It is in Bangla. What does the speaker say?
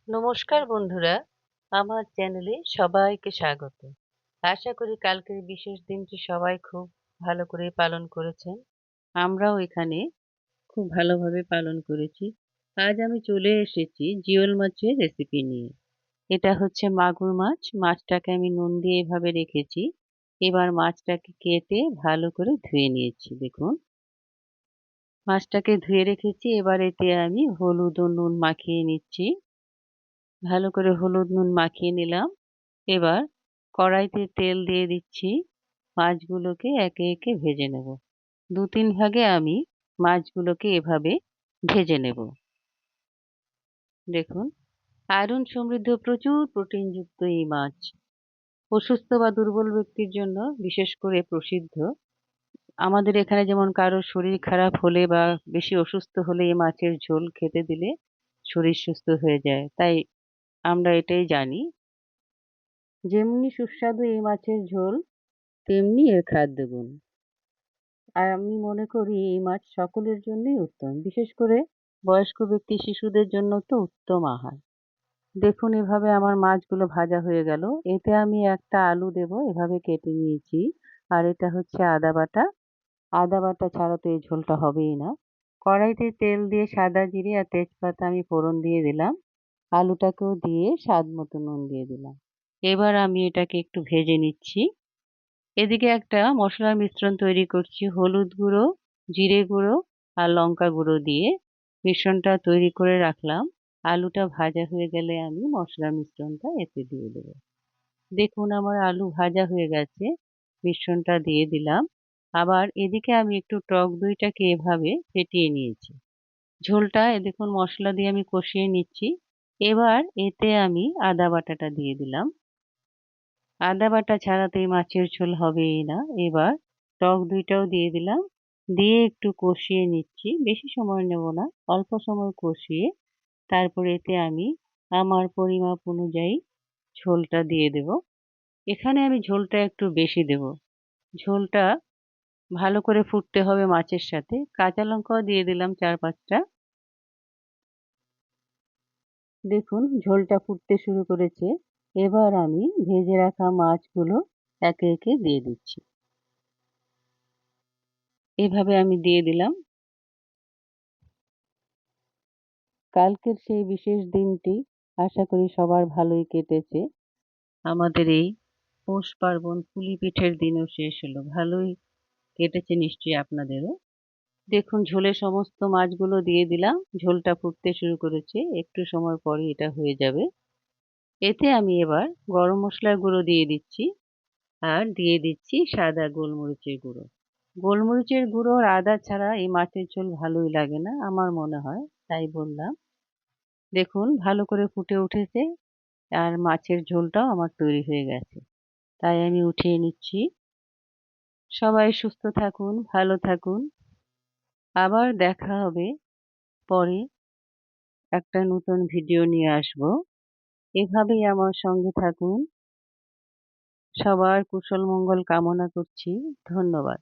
নমস্কার বন্ধুরা, আমার চ্যানেলে সবাইকে স্বাগত। আশা করি কালকের বিশেষ দিনটি সবাই খুব ভালো করে পালন করেছেন। আমরাও এখানে খুব ভালোভাবে পালন করেছি। আজ আমি চলে এসেছি জিওল মাছের রেসিপি নিয়ে। এটা হচ্ছে মাগুর মাছ। মাছটাকে আমি নুন দিয়ে এভাবে রেখেছি। এবার মাছটাকে কেটে ভালো করে ধুয়ে নিয়েছি। দেখুন, মাছটাকে ধুয়ে রেখেছি। এবার এতে আমি হলুদ ও নুন মাখিয়ে নিচ্ছি। ভালো করে হলুদ নুন মাখিয়ে নিলাম। এবার কড়াইতে তেল দিয়ে দিচ্ছি। মাছগুলোকে একে একে ভেজে নেব। ২-৩ ভাগে আমি মাছগুলোকে এভাবে ভেজে নেব। দেখুন, আয়রন সমৃদ্ধ প্রচুর প্রোটিনযুক্ত এই মাছ অসুস্থ বা দুর্বল ব্যক্তির জন্য বিশেষ করে প্রসিদ্ধ। আমাদের এখানে যেমন কারো শরীর খারাপ হলে বা বেশি অসুস্থ হলে এই মাছের ঝোল খেতে দিলে শরীর সুস্থ হয়ে যায়। তাই আমরা এটাই জানি। যেমনি সুস্বাদু এই মাছের ঝোল, তেমনি এর খাদ্যগুণ। আর আমি মনে করি এই মাছ সকলের জন্যই উত্তম। বিশেষ করে বয়স্ক ব্যক্তি, শিশুদের জন্য তো উত্তম আহার। দেখুন, এভাবে আমার মাছগুলো ভাজা হয়ে গেল। এতে আমি একটা আলু দেবো, এভাবে কেটে নিয়েছি। আর এটা হচ্ছে আদা বাটা। আদা বাটা ছাড়া তো এই ঝোলটা হবেই না। কড়াইতে তেল দিয়ে সাদা জিরে আর তেজপাতা আমি ফোড়ন দিয়ে দিলাম। আলুটাকেও দিয়ে স্বাদ মতো নুন দিয়ে দিলাম। এবার আমি এটাকে একটু ভেজে নিচ্ছি। এদিকে একটা মশলার মিশ্রণ তৈরি করছি। হলুদ গুঁড়ো, জিরে গুঁড়ো আর লঙ্কা গুঁড়ো দিয়ে মিশ্রণটা তৈরি করে রাখলাম। আলুটা ভাজা হয়ে গেলে আমি মশলার মিশ্রণটা এতে দিয়ে দেব। দেখুন, আমার আলু ভাজা হয়ে গেছে। মিশ্রণটা দিয়ে দিলাম। আবার এদিকে আমি একটু টক দইটাকে এভাবে ফেটিয়ে নিয়েছি। ঝোলটা দেখুন মশলা দিয়ে আমি কষিয়ে নিচ্ছি। এবার এতে আমি আদা বাটাটা দিয়ে দিলাম। আদা বাটা ছাড়া তো এই মাছের ঝোল হবেই না। এবার টক দইটাও দিয়ে দিলাম। দিয়ে একটু কষিয়ে নিচ্ছি। বেশি সময় নেব না। অল্প সময় কষিয়ে তারপরে এতে আমি আমার পরিমাপ অনুযায়ী ঝোলটা দিয়ে দেব। এখানে আমি ঝোলটা একটু বেশি দেব। ঝোলটা ভালো করে ফুটতে হবে মাছের সাথে। কাঁচা লঙ্কাও দিয়ে দিলাম ৪-৫ টা। দেখুন, ঝোলটা ফুটতে শুরু করেছে। এবার আমি ভেজে রাখা মাছগুলো একে একে দিয়ে দিচ্ছি। এভাবে আমি দিয়ে দিলাম। কালকের সেই বিশেষ দিনটি আশা করি সবার ভালোই কেটেছে। আমাদের এই পৌষ পার্বণ পুলি পিঠের দিনও শেষ হলো। ভালোই কেটেছে নিশ্চয়ই আপনাদেরও। দেখুন, ঝোলে সমস্ত মাছগুলো দিয়ে দিলাম। ঝোলটা ফুটতে শুরু করেছে। একটু সময় পরেই এটা হয়ে যাবে। এতে আমি এবার গরম মসলার গুঁড়ো দিয়ে দিচ্ছি। আর দিয়ে দিচ্ছি সাদা গোলমরিচের গুঁড়ো। গোলমরিচের গুঁড়ো আর আদা ছাড়া এই মাছের ঝোল ভালোই লাগে না আমার মনে হয়। তাই বললাম। দেখুন, ভালো করে ফুটে উঠেছে আর মাছের ঝোলটাও আমার তৈরি হয়ে গেছে। তাই আমি উঠিয়ে নিচ্ছি। সবাই সুস্থ থাকুন, ভালো থাকুন। আবার দেখা হবে পরে একটা নতুন ভিডিও নিয়ে আসবো। এভাবেই আমার সঙ্গে থাকুন। সবার কুশল মঙ্গল কামনা করছি। ধন্যবাদ।